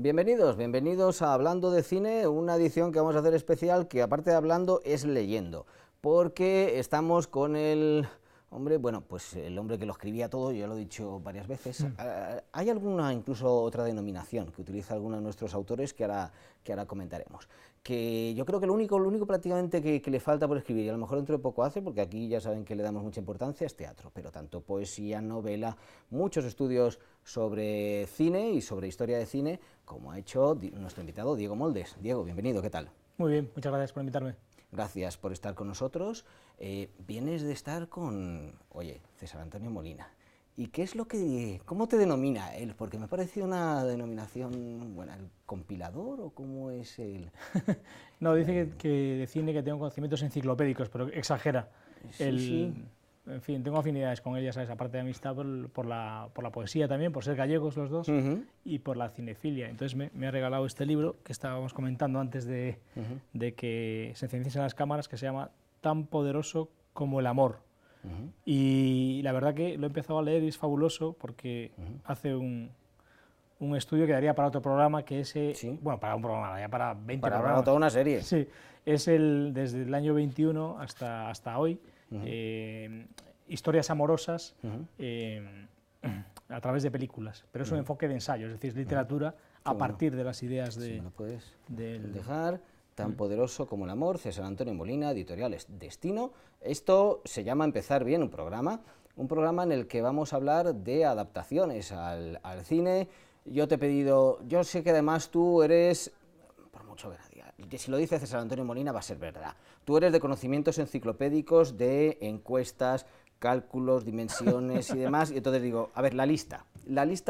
Bienvenidos a Hablando de Cine, una edición que vamos a hacer especial que aparte de hablando es leyendo, porque estamos con el hombre, bueno, pues el hombre que lo escribía todo, yo lo he dicho varias veces. Hay alguna, incluso otra denominación que utiliza alguno de nuestros autores que ahora comentaremos. Que yo creo que lo único prácticamente que le falta por escribir, y a lo mejor dentro de poco hace, porque aquí ya saben que le damos mucha importancia, es teatro, pero tanto poesía, novela, muchos estudios sobre cine y sobre historia de cine, como ha hecho nuestro invitado Diego Moldes. Diego, bienvenido, ¿qué tal? Muy bien, muchas gracias por invitarme. Gracias por estar con nosotros. Vienes de estar con, oye, César Antonio Molina. ¿Y qué es cómo te denomina él? Porque me ha parecido una denominación, bueno, ¿el compilador o cómo es el...? No, dice que de cine que tengo conocimientos enciclopédicos, pero exagera. Sí. En fin, tengo afinidades con él, ya sabes, aparte de amistad por la poesía también, por ser gallegos los dos, y por la cinefilia. Entonces me ha regalado este libro que estábamos comentando antes de que se encendiesen las cámaras, que se llama Tan poderoso como el amor. Y la verdad que lo he empezado a leer y es fabuloso porque hace un estudio que daría para otro programa, que es, bueno, para un programa, ya para 20 programas. Para toda una serie. Sí, es desde el año 21 hasta hoy, historias amorosas a través de películas, pero es un enfoque de ensayo, es decir, es literatura a partir de las ideas de... Si me lo puedes dejar... Tan poderoso como el amor, César Antonio Molina, editoriales Destino. Esto se llama Empezar Bien, un programa en el que vamos a hablar de adaptaciones al cine. Yo te he pedido, yo sé que además tú eres, por mucho que diga, si lo dice César Antonio Molina va a ser verdad, tú eres de conocimientos enciclopédicos, de encuestas, cálculos, dimensiones y demás, y entonces digo, a ver, la lista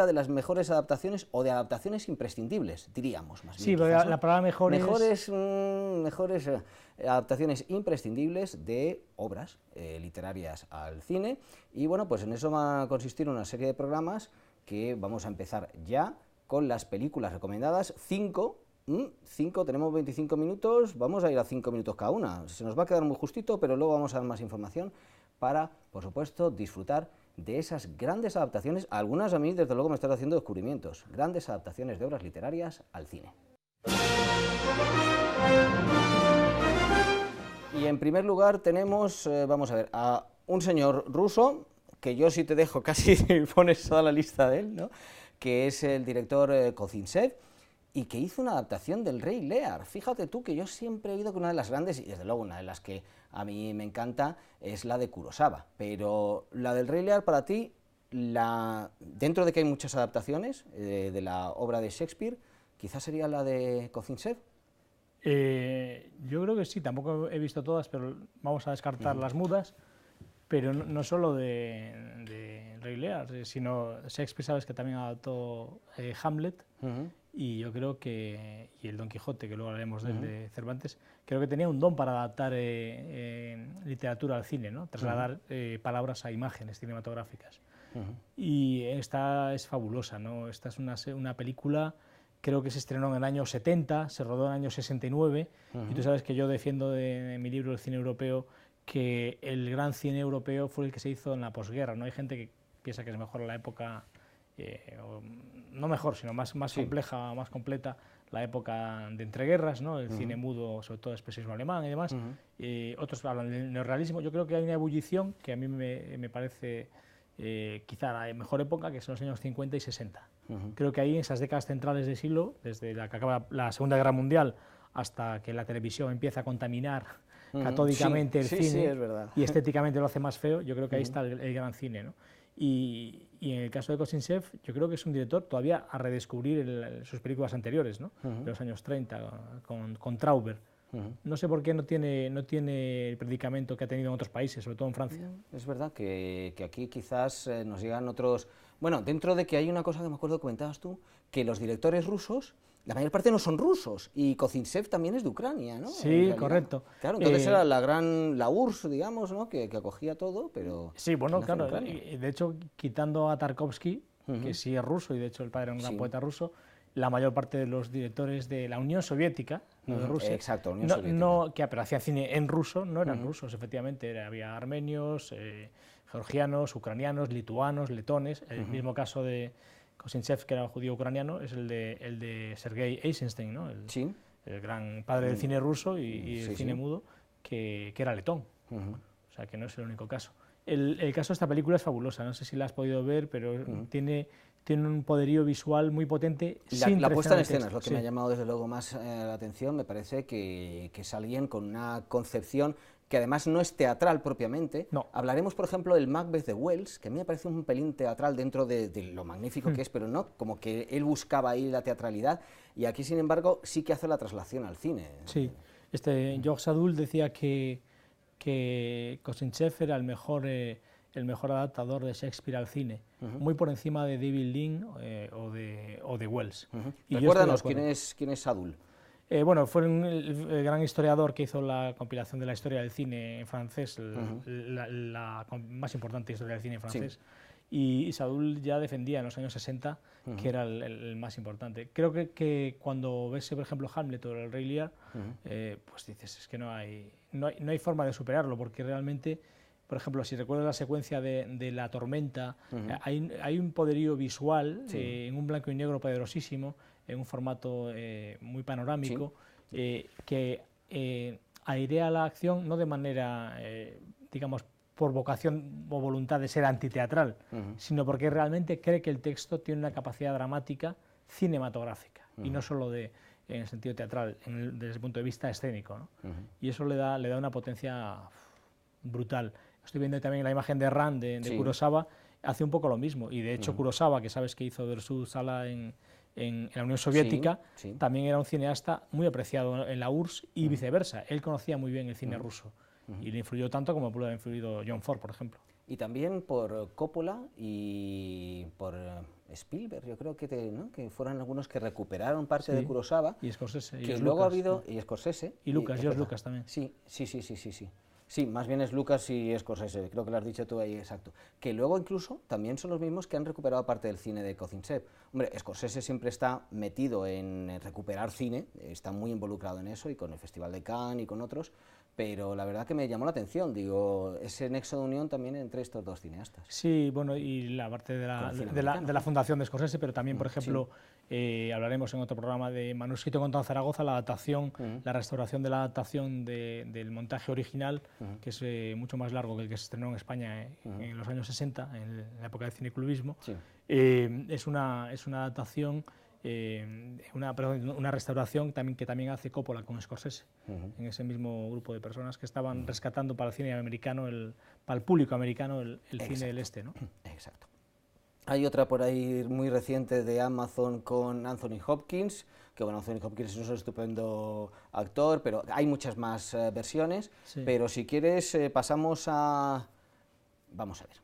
de las mejores adaptaciones o de adaptaciones imprescindibles, diríamos más bien. Sí, pero la palabra mejores adaptaciones imprescindibles de obras literarias al cine, y bueno, pues en eso va a consistir una serie de programas que vamos a empezar ya con las películas recomendadas, 5, tenemos 25 minutos, vamos a ir a 5 minutos cada una, se nos va a quedar muy justito, pero luego vamos a dar más información para, por supuesto, disfrutar de esas grandes adaptaciones. Algunas a mí, desde luego, me están haciendo descubrimientos, grandes adaptaciones de obras literarias al cine. Y en primer lugar tenemos, vamos a ver, a un señor ruso, que yo sí te dejo, casi pones toda la lista de él, ¿no? Que es el director Kozintsev, y que hizo una adaptación del Rey Lear. Fíjate tú que yo siempre he oído que una de las grandes, y desde luego una de las que a mí me encanta, es la de Kurosawa, pero la del Rey Lear para ti, dentro de que hay muchas adaptaciones de la obra de Shakespeare, quizás sería la de Kozintsev. Yo creo que sí, tampoco he visto todas, pero vamos a descartar las mudas, pero no solo de Rey Lear, sino Shakespeare, sabes que también adaptó Hamlet, y yo creo que, y el Don Quijote, que luego hablaremos de Cervantes, creo que tenía un don para adaptar literatura al cine, ¿no? Trasladar palabras a imágenes cinematográficas. Y esta es fabulosa, ¿no? Esta es una película, creo que se estrenó en el año 70, se rodó en el año 69, y tú sabes que yo defiendo en mi libro El cine europeo que el gran cine europeo fue el que se hizo en la posguerra, ¿no? Hay gente que piensa que es mejor la época, no mejor, sino más compleja, más completa, la época de entreguerras, ¿no? El cine mudo, sobre todo expresionismo alemán y demás. Otros hablan del neorrealismo. Yo creo que hay una ebullición que a mí me parece quizá la mejor época, que son los años 50 y 60. Creo que ahí, en esas décadas centrales del siglo, desde la que acaba la Segunda Guerra Mundial hasta que la televisión empieza a contaminar catódicamente el cine, es verdad, y estéticamente lo hace más feo, yo creo que ahí está el gran cine, ¿no? Y en el caso de Kozintsev, yo creo que es un director todavía a redescubrir sus películas anteriores, ¿no? De los años 30, con Trauber. No sé por qué no tiene el predicamento que ha tenido en otros países, sobre todo en Francia. Es verdad que aquí quizás nos llegan otros... Bueno, dentro de que hay una cosa que me acuerdo que comentabas tú, que los directores rusos, la mayor parte no son rusos, y Kozintsev también es de Ucrania, ¿no? Sí, correcto. Claro, entonces era la URSS, digamos, ¿no? Que acogía todo, pero... Sí, bueno, claro, de hecho, quitando a Tarkovsky, que sí es ruso, y de hecho el padre era un gran poeta ruso, la mayor parte de los directores de la Unión Soviética, no de Rusia, exacto, Unión Soviética, pero hacían cine en ruso, no eran rusos, efectivamente, había armenios, georgianos, ucranianos, lituanos, letones, el mismo caso de Kozintsev, que era judío ucraniano, es el de Sergei Eisenstein, ¿no? Sí. El gran padre del cine ruso y el cine mudo, que era letón. O sea, que no es el único caso. El caso de esta película es fabulosa, no sé si la has podido ver, pero tiene un poderío visual muy potente. La puesta en escena es lo que me ha llamado desde luego más la atención. Me parece que es alguien con una concepción que además no es teatral propiamente. No. Hablaremos, por ejemplo, del Macbeth de Wells, que a mí me parece un pelín teatral dentro de lo magnífico que es, pero no, como que él buscaba ahí la teatralidad, y aquí, sin embargo, sí que hace la traslación al cine. Sí, Georges Sadoul decía que Kozintsev era el mejor adaptador de Shakespeare al cine, muy por encima de David Lean o de Wells. Y recuérdanos, ¿quién es Sadoul? Bueno, fue el gran historiador que hizo la compilación de la historia del cine en francés, la más importante historia del cine en francés. Sí. Y Sadoul ya defendía en los años 60 que era el más importante. Creo que cuando ves, por ejemplo, Hamlet o El Rey Lear, pues dices, es que no hay forma de superarlo, porque realmente, por ejemplo, si recuerdas la secuencia de la tormenta, hay un poderío visual en un blanco y negro poderosísimo, en un formato muy panorámico, que airea la acción no de manera, digamos, por vocación o voluntad de ser antiteatral, sino porque realmente cree que el texto tiene una capacidad dramática cinematográfica, y no solo en el sentido teatral, desde el punto de vista escénico, ¿no? Y eso le da una potencia brutal. Estoy viendo también la imagen de Ran, de Kurosawa, hace un poco lo mismo, y de hecho Kurosawa, que sabes que hizo Versus Sala en la Unión Soviética, también era un cineasta muy apreciado en la URSS y viceversa. Él conocía muy bien el cine ruso y le influyó tanto como pudo haber influido John Ford, por ejemplo. Y también por Coppola y por Spielberg, yo creo que fueron algunos que recuperaron parte de Kurosawa. Y Scorsese. Que luego ha habido, y Scorsese. Y Lucas, George Lucas también. Sí. Sí, más bien es Lucas y Scorsese, creo que lo has dicho tú ahí, exacto. Que luego incluso también son los mismos que han recuperado parte del cine de Kozintsev. Hombre, Scorsese siempre está metido en recuperar cine, está muy involucrado en eso, y con el Festival de Cannes y con otros, pero la verdad que me llamó la atención, digo, ese nexo de unión también entre estos dos cineastas. Sí, bueno, y la parte de la fundación de Scorsese, pero también, por ejemplo, hablaremos en otro programa de Manuscrito contra Zaragoza, la adaptación, la restauración de la adaptación del montaje original, que es mucho más largo que el que se estrenó en España en los años 60, en la época del cineclubismo. Es una adaptación, una restauración que también hace Coppola con Scorsese, en ese mismo grupo de personas que estaban rescatando para el cine americano, para el público americano, el cine del este, ¿no? Exacto. Hay otra por ahí muy reciente de Amazon con Anthony Hopkins, que bueno, Anthony Hopkins es un estupendo actor, pero hay muchas más versiones, pero si quieres pasamos a... Vamos a ver.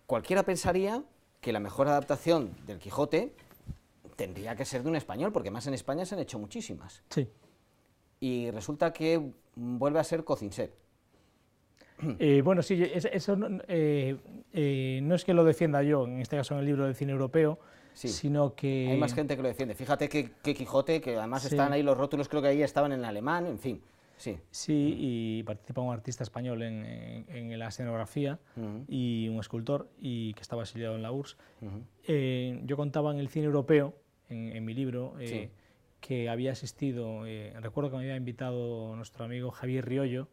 Cualquiera pensaría que la mejor adaptación del Quijote tendría que ser de un español, porque más en España se han hecho muchísimas. Sí. Y resulta que vuelve a ser Kozintsev. Bueno, sí, eso no es que lo defienda yo, en este caso en el libro del cine europeo, sino que... Hay más gente que lo defiende. Fíjate que Quijote, que además están ahí los rótulos, creo que ahí estaban en alemán, en fin. Sí, y participa un artista español en la escenografía y un escultor, y que estaba exiliado en la URSS. Yo contaba en el cine europeo, en mi libro, que había asistido, recuerdo que me había invitado nuestro amigo Javier Riollo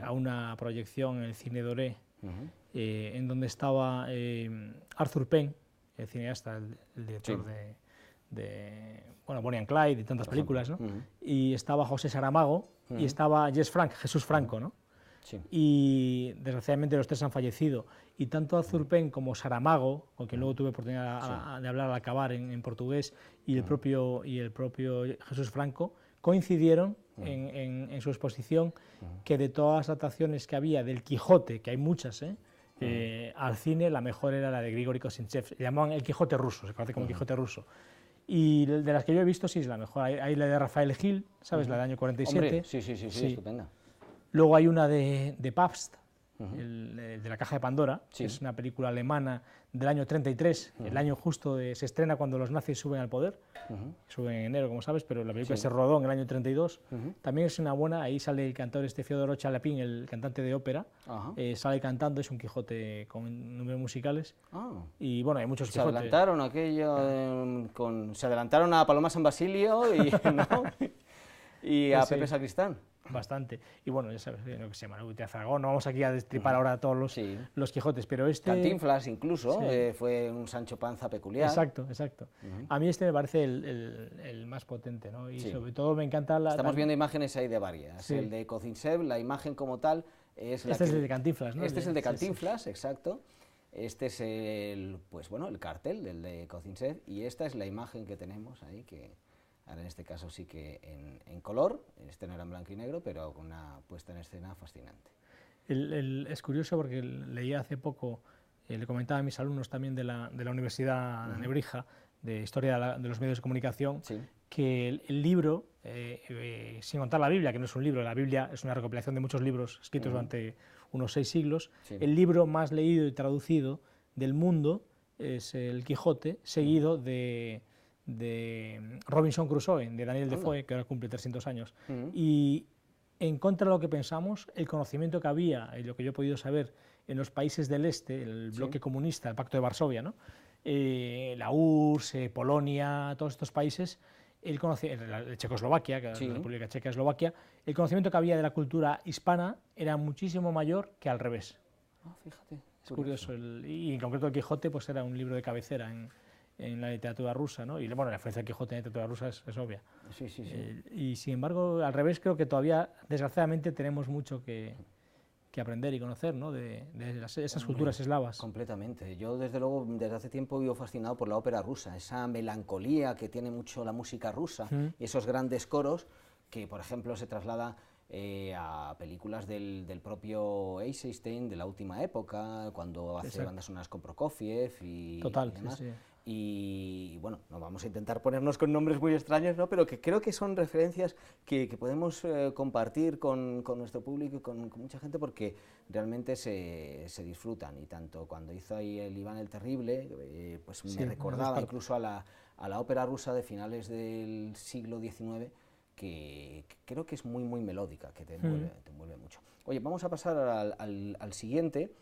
a una proyección en el Cine Doré, en donde estaba Arthur Penn, el cineasta, el director de Bonnie and Clyde y tantas películas, ¿no? Y estaba José Saramago y estaba Jesús Franco, ¿no? Y desgraciadamente los tres han fallecido, y tanto Arthur Penn como Saramago, con quien luego tuve oportunidad de hablar al acabar en portugués, y el propio Jesús Franco, coincidieron en su exposición que de todas las adaptaciones que había del Quijote, que hay muchas, al cine la mejor era la de Grigori Kozintsev, le llamaban el Quijote ruso, se conoce como Quijote ruso. Y de las que yo he visto, sí es la mejor. Hay la de Rafael Gil, ¿sabes? La del año 47. Hombre, sí, estupenda. Luego hay una de Pabst, de la Caja de Pandora, Sí. que es una película alemana del año 33, el año justo se estrena cuando los nazis suben al poder, suben en enero, como sabes, pero la película Sí. se rodó en el año 32. También es una buena, ahí sale el cantador Fiodor Chaliapin, el cantante de ópera, Ajá. sale cantando, es un Quijote con números musicales, Ah. y bueno, hay muchos Se Quijotes. adelantaron aquello, se adelantaron a Paloma San Basilio y, ¿no? y a Sí, sí. Pepe Sacristán. Bastante. Y bueno, ya sabes, lo que se llama Uti Azaragón, no vamos aquí a destripar ahora todos Sí. los Quijotes, pero este... Cantinflas incluso, Sí. fue un Sancho Panza peculiar. Exacto, exacto. A mí este me parece el más potente, ¿no? Y Sí. sobre todo me encanta la... Estamos viendo imágenes ahí de varias. Sí. El de Kozinsev, la imagen como tal es la Este es que- el de Cantinflas, ¿no? Este es el de Sí, sí. Cantinflas, exacto. Este es el, pues bueno, el cartel del de Kozinsev y esta es la imagen que tenemos ahí, que ahora en este caso sí que en color, este no era en blanco y negro, pero con una puesta en escena fascinante. Es curioso porque leí hace poco, le comentaba a mis alumnos también de la Universidad de Nebrija, de Historia de los Medios de Comunicación, Sí. que el libro, sin contar la Biblia, que no es un libro, la Biblia es una recopilación de muchos libros escritos durante unos 6 siglos, Sí. el libro más leído y traducido del mundo es el Quijote, seguido de Robinson Crusoe, de Daniel Defoe, que ahora cumple 300 años. Y en contra de lo que pensamos, el conocimiento que había, y lo que yo he podido saber en los países del este, el bloque comunista, el Pacto de Varsovia, ¿no? La URSS, Polonia, todos estos países, Checoslovaquia, que Sí. la República Checa, Eslovaquia, el conocimiento que había de la cultura hispana era muchísimo mayor que al revés. Ah, fíjate. Es curioso, y en concreto el Quijote pues era un libro de cabecera en la literatura rusa, ¿no? Y bueno, la influencia del Quijote en la literatura rusa es obvia. Sí, sí, sí. Y sin embargo, al revés, creo que todavía, desgraciadamente, tenemos mucho que aprender y conocer, ¿no? de esas culturas eslavas. Completamente. Yo, desde luego, desde hace tiempo vivo fascinado por la ópera rusa, esa melancolía que tiene mucho la música rusa y esos grandes coros que, por ejemplo, se traslada a películas del propio Eisenstein de la última época, cuando hace bandas sonoras con Prokofiev y demás. Sí, sí. Y bueno, no vamos a intentar ponernos con nombres muy extraños, ¿no? Pero que creo que son referencias que podemos compartir con nuestro público y con mucha gente, porque realmente se disfrutan. Y tanto cuando hizo ahí el Iván el Terrible, pues Sí, me recordaba me incluso a la ópera rusa de finales del siglo XIX, que creo que es muy, muy melódica, que te envuelve mucho. Oye, vamos a pasar al siguiente.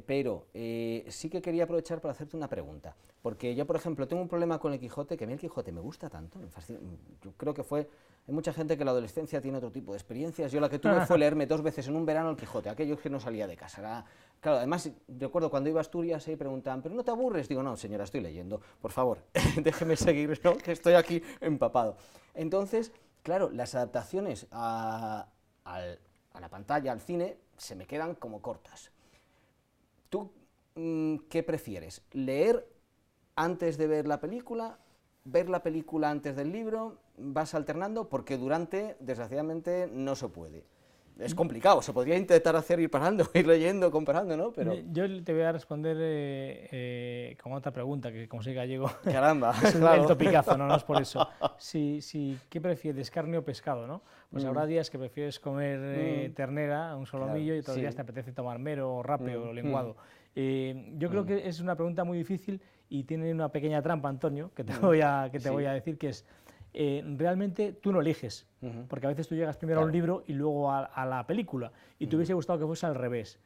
Pero sí que quería aprovechar para hacerte una pregunta, porque yo, por ejemplo, tengo un problema con el Quijote, que a mí el Quijote me gusta tanto, me fascina. Yo creo que hay mucha gente que en la adolescencia tiene otro tipo de experiencias. Yo la que tuve fue leerme 2 veces en un verano el Quijote, aquello que no salía de casa. Claro, además, recuerdo cuando iba a Asturias y preguntaban, ¿pero no te aburres? Digo, no, señora, estoy leyendo, por favor, déjeme seguir, ¿no? Que estoy aquí empapado. Entonces, claro, las adaptaciones a la pantalla, al cine, se me quedan como cortas. ¿Tú qué prefieres? ¿Leer antes de ver la película? ¿Ver la película antes del libro? ¿Vas alternando? Porque desgraciadamente, no se puede. Es complicado, se podría intentar hacer ir parando, ir leyendo, comparando, ¿no? Pero... Yo te voy a responder con otra pregunta, que como soy gallego, Caramba, es claro. el topicazo, no es por eso. ¿Qué prefieres, carne o pescado, no? Pues habrá días que prefieres comer ternera, un solomillo, y otros días te apetece tomar mero, o rape o lenguado. Yo creo que es una pregunta muy difícil y tiene una pequeña trampa, Antonio, que te voy a decir, que es, realmente tú no eliges, porque a veces tú llegas primero a un libro y luego a la película, y te hubiese gustado que fuese al revés.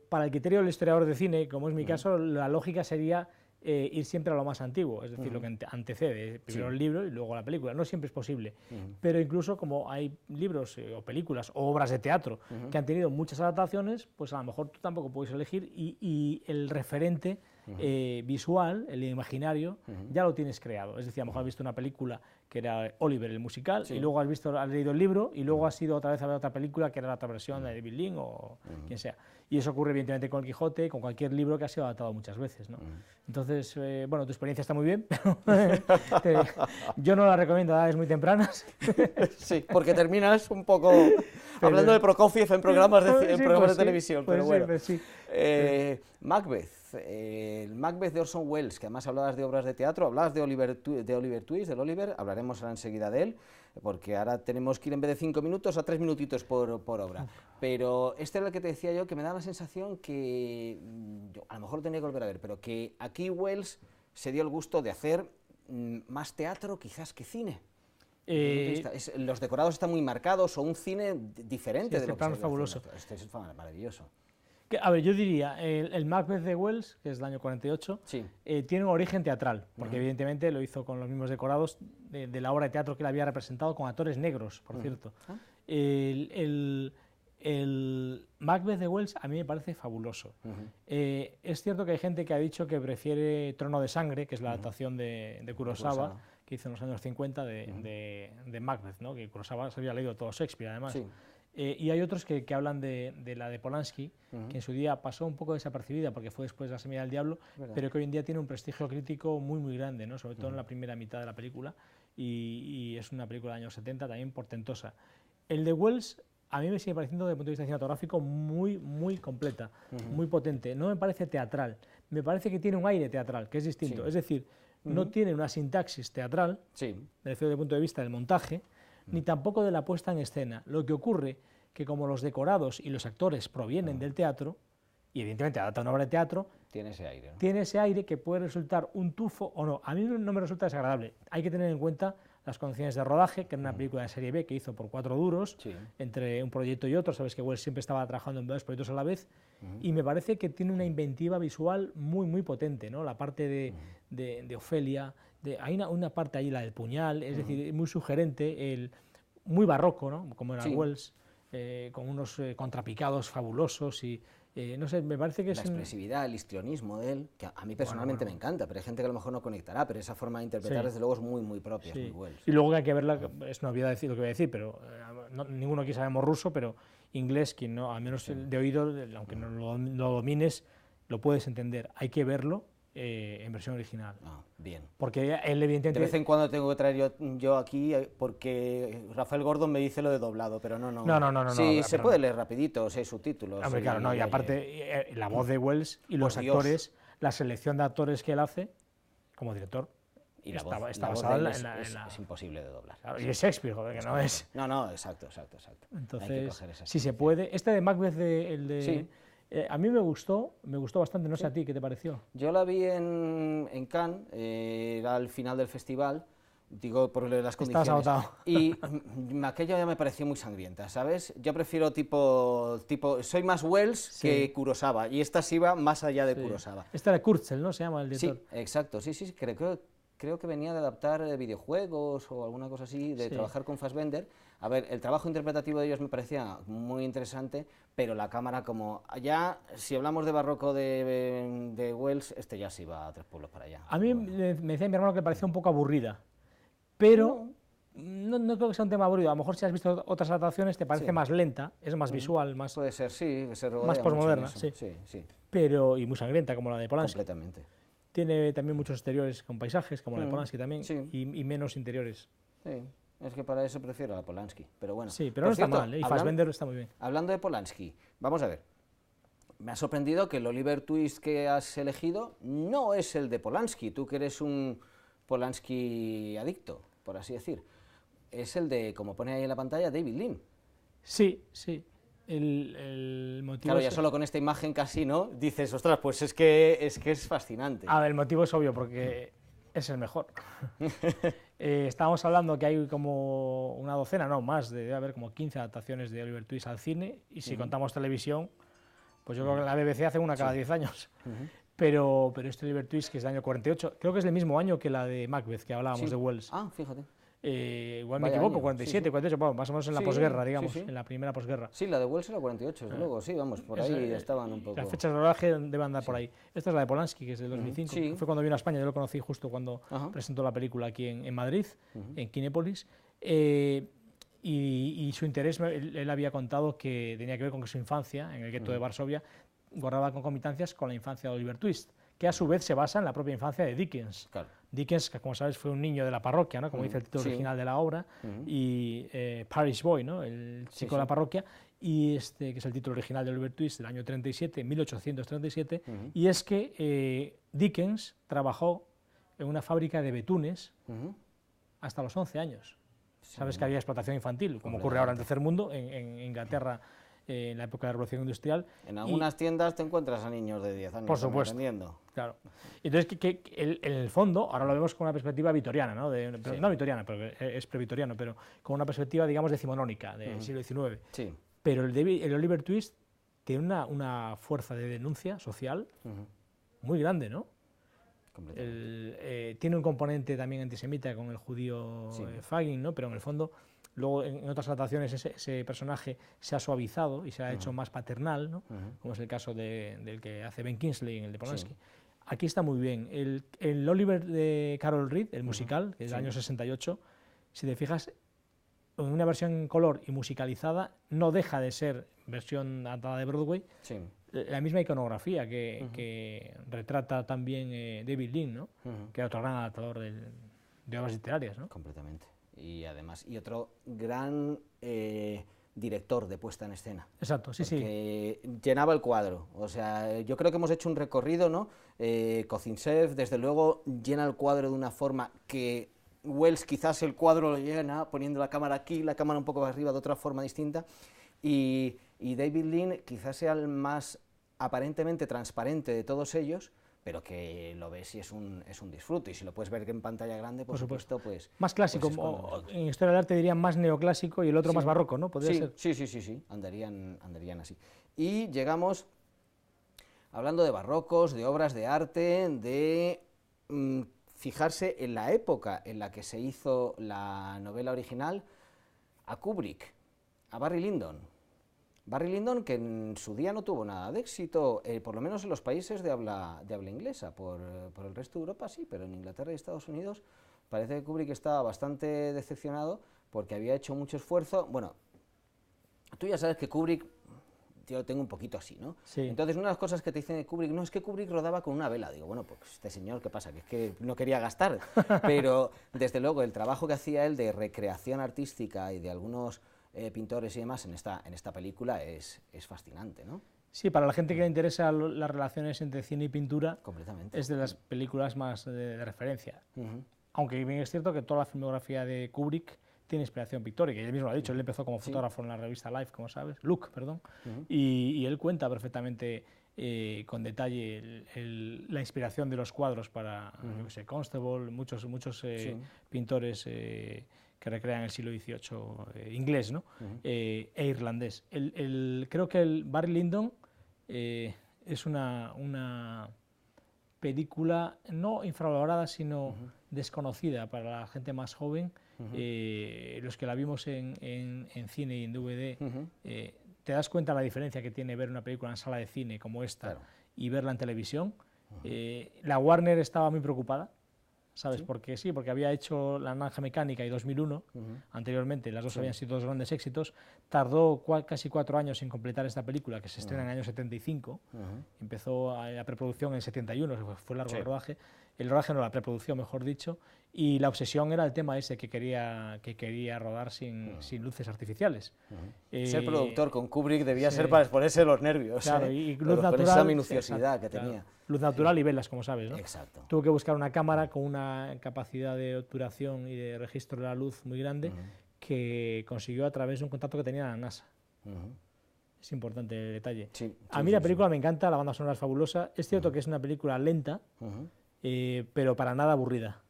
Para el criterio del historiador de cine, como es mi caso, la lógica sería ir siempre a lo más antiguo, es decir, lo que antecede, primero el libro y luego la película. No siempre es posible, pero incluso como hay libros o películas o obras de teatro que han tenido muchas adaptaciones, pues a lo mejor tú tampoco puedes elegir, y el referente visual, el imaginario, ya lo tienes creado. Es decir, a lo mejor has visto una película que era Oliver, el musical, y luego has leído el libro, y luego has ido otra vez a ver otra película que era la otra versión de David Lean o quien sea. Y eso ocurre evidentemente con el Quijote, con cualquier libro que ha sido adaptado muchas veces, ¿no? Entonces, bueno, tu experiencia está muy bien, pero yo no la recomiendo a edades muy tempranas. Sí, porque terminas un poco hablando de Prokofiev en programas de televisión, pero bueno. Macbeth, el Macbeth de Orson Welles, que además hablabas de obras de teatro, hablabas de Oliver Twist, del Oliver, hablaremos ahora enseguida de él. porque ahora tenemos que ir en vez de 5 minutos a 3 minutitos por obra. Pero este era el que te decía yo, que me da la sensación que, yo, a lo mejor lo tenía que volver a ver, pero que aquí Wells se dio el gusto de hacer más teatro quizás que cine. Los decorados están muy marcados, o un cine diferente de lo que se ve. Fabuloso. Este es maravilloso. A ver, yo diría, el Macbeth de Wells, que es del año 48, sí. Tiene un origen teatral, porque evidentemente lo hizo con los mismos decorados de la obra de teatro que él había representado, con actores negros, por cierto. El Macbeth de Wells a mí me parece fabuloso. Es cierto que hay gente que ha dicho que prefiere Trono de Sangre, que es la adaptación de Kurosawa, que hizo en los años 50 de Macbeth, ¿no? Que Kurosawa se había leído todo Shakespeare, además. Sí. Y hay otros que hablan de la de Polanski, que en su día pasó un poco desapercibida porque fue después de La semilla del diablo, pero que hoy en día tiene un prestigio crítico muy, muy grande, ¿no? Sobre todo en la primera mitad de la película, y es una película de los años 70 también portentosa. El de Wells a mí me sigue pareciendo, desde el punto de vista cinematográfico, muy, muy completa, muy potente. No me parece teatral, me parece que tiene un aire teatral, que es distinto. Sí. Es decir, no tiene una sintaxis teatral, desde el punto de vista del montaje, ni tampoco de la puesta en escena. Lo que ocurre que como los decorados y los actores provienen del teatro, y evidentemente adapta una obra de teatro, tiene ese aire, ¿no? Tiene ese aire que puede resultar un tufo o no. A mí no me resulta desagradable. Hay que tener en cuenta las condiciones de rodaje, que era una película de serie B que hizo por 4 duros, entre un proyecto y otro. Sabes que Wells siempre estaba trabajando en varios proyectos a la vez, y me parece que tiene una inventiva visual muy, muy potente, ¿no? La parte de Ofelia, hay una parte ahí, la del puñal, es decir, muy sugerente, muy barroco, ¿no? Como era Wells, con unos contrapicados fabulosos y... no sé, me parece que es... La expresividad, el histrionismo de él, que a mí personalmente me encanta, pero hay gente que a lo mejor no conectará, pero esa forma de interpretar desde luego es muy, muy propia, es muy Wells. Y luego que hay que verla, es una obviedad decir lo que voy a decir, pero ninguno aquí sabemos ruso, pero inglés, quien no, al menos de oído, aunque no lo domines, lo puedes entender. Hay que verlo en versión original. Bien. Porque él evidentemente... De vez en cuando tengo que traer yo aquí, porque Rafael Gordon me dice lo de doblado, pero no. Sí, se puede leer rapidito, hay subtítulos. Hombre, claro, no, y aparte la voz de Wells y los actores, la selección de actores que él hace como director, y está basada es imposible de doblar. Claro, y es Shakespeare, joder, que no es... No, exacto. Entonces, si se puede... Este de Macbeth, a mí me gustó bastante, no sé a ti, ¿qué te pareció? Yo la vi en Cannes, era al final del festival, digo por las condiciones. Estabas agotado. Y aquella ya me pareció muy sangrienta, ¿sabes? Yo prefiero tipo soy más Wells que Kurosawa, y esta sí va más allá de Kurosawa. Esta era Kurzel, ¿no? Se llama el director. Sí, exacto, sí, creo que venía de adaptar videojuegos o alguna cosa así, de trabajar con Fassbender. A ver, el trabajo interpretativo de ellos me parecía muy interesante, pero la cámara, como ya, si hablamos de barroco de Wells, este ya sí va a 3 pueblos para allá. A mí me decía mi hermano que parecía un poco aburrida, pero no creo que sea un tema aburrido. A lo mejor si has visto otras adaptaciones te parece más lenta, es más visual, más... Puede ser, sí, que se rodea más posmoderna, sí. Pero, y muy sangrienta, como la de Polanski. Completamente. Tiene también muchos exteriores con paisajes, como la de Polanski también, y menos interiores. Sí. Es que para eso prefiero a Polanski, pero bueno. Sí, pero no está mal, y Fassbender está muy bien. Hablando de Polanski, vamos a ver. Me ha sorprendido que el Oliver Twist que has elegido no es el de Polanski, tú que eres un Polanski adicto, por así decir. Es el de, como pone ahí en la pantalla, David Lean. Sí. El motivo claro, ya solo con esta imagen casi, ¿no? Dices, ostras, pues es que es fascinante. El motivo es obvio, porque es el mejor. Estábamos hablando que hay como una docena, no más, debe haber como 15 adaptaciones de Oliver Twist al cine, y si contamos televisión, pues yo creo que la BBC hace una cada 10 años. Pero este Oliver Twist, que es del año 48, creo que es del mismo año que la de Macbeth, que hablábamos de Wells. Fíjate. Igual me equivoco, 47, 48, bueno, más o menos en la posguerra, digamos, en la primera posguerra. Sí, la de Wells era 48, desde luego, sí, vamos, por ahí estaban un poco... Las fechas de rodaje deben andar por ahí. Esta es la de Polanski, que es del 2005, que fue cuando vino a España, yo lo conocí justo cuando presentó la película aquí en Madrid, en Kinépolis, y su interés, él había contado que tenía que ver con que su infancia, en el gueto de Varsovia, guardaba concomitancias con la infancia de Oliver Twist, que a su vez se basa en la propia infancia de Dickens. Claro. Dickens, que como sabes fue un niño de la parroquia, ¿no? Como dice el título original de la obra, y Parish Boy, ¿no? El chico de la parroquia, y que es el título original de Oliver Twist del año 37, 1837, y es que Dickens trabajó en una fábrica de betunes hasta los 11 años. Sabes que había explotación infantil, como ocurre ahora en el tercer mundo, en Inglaterra, en la época de la Revolución Industrial. En algunas tiendas te encuentras a niños de 10 años. Por supuesto. Vendiendo. Claro. Entonces, en el fondo, ahora lo vemos con una perspectiva vitoriana, ¿no? No vitoriana, pero es previtoriano, pero con una perspectiva, digamos, decimonónica, del siglo XIX. Sí. Pero el Oliver Twist tiene una fuerza de denuncia social muy grande, ¿no? Tiene un componente también antisemita con el judío Fagin, ¿no? Pero en el fondo, luego en otras adaptaciones ese personaje se ha suavizado y se ha hecho más paternal, ¿no? Como es el caso del que hace Ben Kingsley en el de Polanski. Aquí está muy bien. El Oliver de Carol Reed, el musical, que es del año 68, si te fijas, en una versión en color y musicalizada, no deja de ser versión adaptada de Broadway, la misma iconografía que retrata también David Lean, ¿no? Que era otro gran adaptador de obras literarias, ¿no? Completamente. Y además, y otro gran director de puesta en escena. Exacto, sí, porque llenaba el cuadro. O sea, yo creo que hemos hecho un recorrido, ¿no? Kosintsev, desde luego, llena el cuadro de una forma que Wells quizás el cuadro lo llena poniendo la cámara aquí, la cámara un poco arriba de otra forma distinta, y David Lean quizás sea el más aparentemente transparente de todos ellos, pero que lo ves y es un disfrute, y si lo puedes ver en pantalla grande, por supuesto, pues... Más clásico, pues en historia del arte dirían más neoclásico y el otro más barroco, ¿no? ¿Podría ser? Sí, andarían así. Y llegamos, hablando de barrocos, de obras de arte, de fijarse en la época en la que se hizo la novela original, a Kubrick, a Barry Lyndon. Barry Lyndon, que en su día no tuvo nada de éxito, por lo menos en los países de habla inglesa, por el resto de Europa sí, pero en Inglaterra y Estados Unidos parece que Kubrick estaba bastante decepcionado porque había hecho mucho esfuerzo. Bueno, tú ya sabes que Kubrick, yo lo tengo un poquito así, ¿no? Sí. Entonces, una de las cosas que te dicen de Kubrick, no, es que Kubrick rodaba con una vela. Digo, bueno, pues este señor, ¿qué pasa? Que es que no quería gastar. Pero, desde luego, el trabajo que hacía él de recreación artística y de algunos pintores y demás en esta película es fascinante, ¿no? Sí, para la gente que le interesa las relaciones entre cine y pintura, completamente, es de las películas más de referencia. Aunque bien es cierto que toda la filmografía de Kubrick tiene inspiración pictórica, y él mismo lo ha dicho, él empezó como fotógrafo en la revista Life, como sabes, Look, perdón, y él cuenta perfectamente con detalle la inspiración de los cuadros para, yo qué sé, Constable, muchos pintores que recrean el siglo XVIII inglés, ¿no? E irlandés. Creo que el Barry Lyndon es una película no infravalorada, sino desconocida para la gente más joven. Los que la vimos en cine y en DVD, te das cuenta de la diferencia que tiene ver una película en sala de cine como esta y verla en televisión. La Warner estaba muy preocupada, ¿sabes? ¿Sí? Porque había hecho La Naranja Mecánica y 2001, anteriormente, las dos habían sido dos grandes éxitos. Tardó casi 4 años en completar esta película, que se estrena en el año 75, empezó la preproducción en el 71, fue largo el rodaje, la preproducción, mejor dicho, y la obsesión era el tema ese que quería rodar sin luces artificiales. Ser productor con Kubrick debía ser para exponerse los nervios, claro, y luz natural, con esa minuciosidad que tenía. Claro. Luz natural y velas, como sabes, ¿no? Exacto. Tuvo que buscar una cámara con una capacidad de obturación y de registro de la luz muy grande que consiguió a través de un contacto que tenía la NASA. Es importante el detalle. A mí la película me encanta, la banda sonora es fabulosa. Es cierto que es una película lenta, pero para nada aburrida.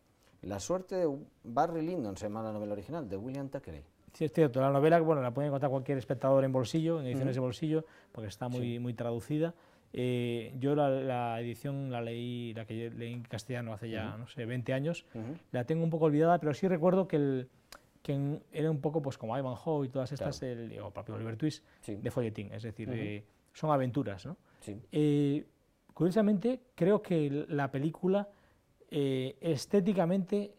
La suerte de Barry Lyndon se llama la novela original, de William Thackeray. Sí, es cierto. La novela, bueno, la puede encontrar cualquier espectador en bolsillo, en ediciones de bolsillo, porque está muy traducida. Yo la edición la que leí en castellano hace ya, no sé, 20 años. La tengo un poco olvidada, pero sí recuerdo que era un poco pues como Ivanhoe y todas estas, o propio Oliver Twist, de folletín, es decir, son aventuras, ¿no? Curiosamente, creo que la película estéticamente,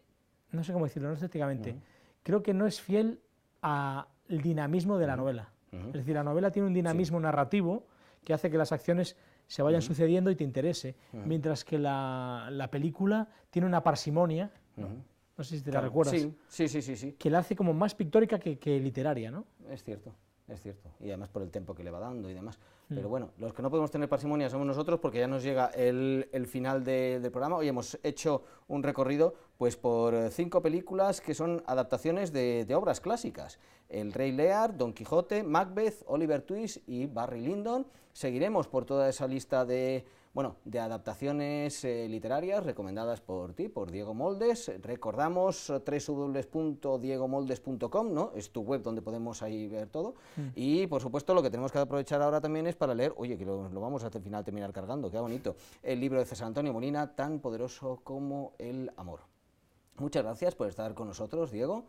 no sé cómo decirlo, no estéticamente, creo que no es fiel al dinamismo de la novela. Es decir, la novela tiene un dinamismo narrativo que hace que las acciones se vayan sucediendo y te interese, mientras que la película tiene una parsimonia, no sé si te la recuerdas, sí, que la hace como más pictórica que literaria, ¿no? Es cierto. Es cierto, y además por el tiempo que le va dando y demás. Pero bueno, los que no podemos tener parsimonia somos nosotros, porque ya nos llega el final del programa. Hoy hemos hecho un recorrido pues por 5 películas que son adaptaciones de obras clásicas. El Rey Lear, Don Quijote, Macbeth, Oliver Twist y Barry Lyndon. Seguiremos por toda esa lista de adaptaciones literarias recomendadas por ti, por Diego Moldes. Recordamos www.diegomoldes.com, ¿no? Es tu web donde podemos ahí ver todo. Y, por supuesto, lo que tenemos que aprovechar ahora también es para leer, oye, que lo vamos a al final terminar cargando, qué bonito, el libro de César Antonio Molina, Tan poderoso como el amor. Muchas gracias por estar con nosotros, Diego.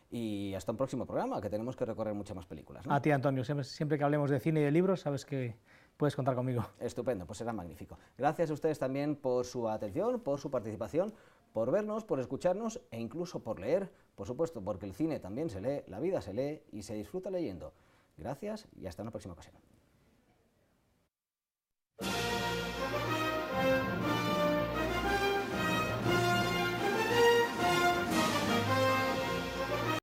Y hasta un próximo programa, que tenemos que recorrer muchas más películas, ¿no? A ti, Antonio, siempre que hablemos de cine y de libros, sabes que puedes contar conmigo. Estupendo, pues será magnífico. Gracias a ustedes también por su atención, por su participación, por vernos, por escucharnos e incluso por leer, por supuesto, porque el cine también se lee, la vida se lee y se disfruta leyendo. Gracias y hasta una próxima ocasión.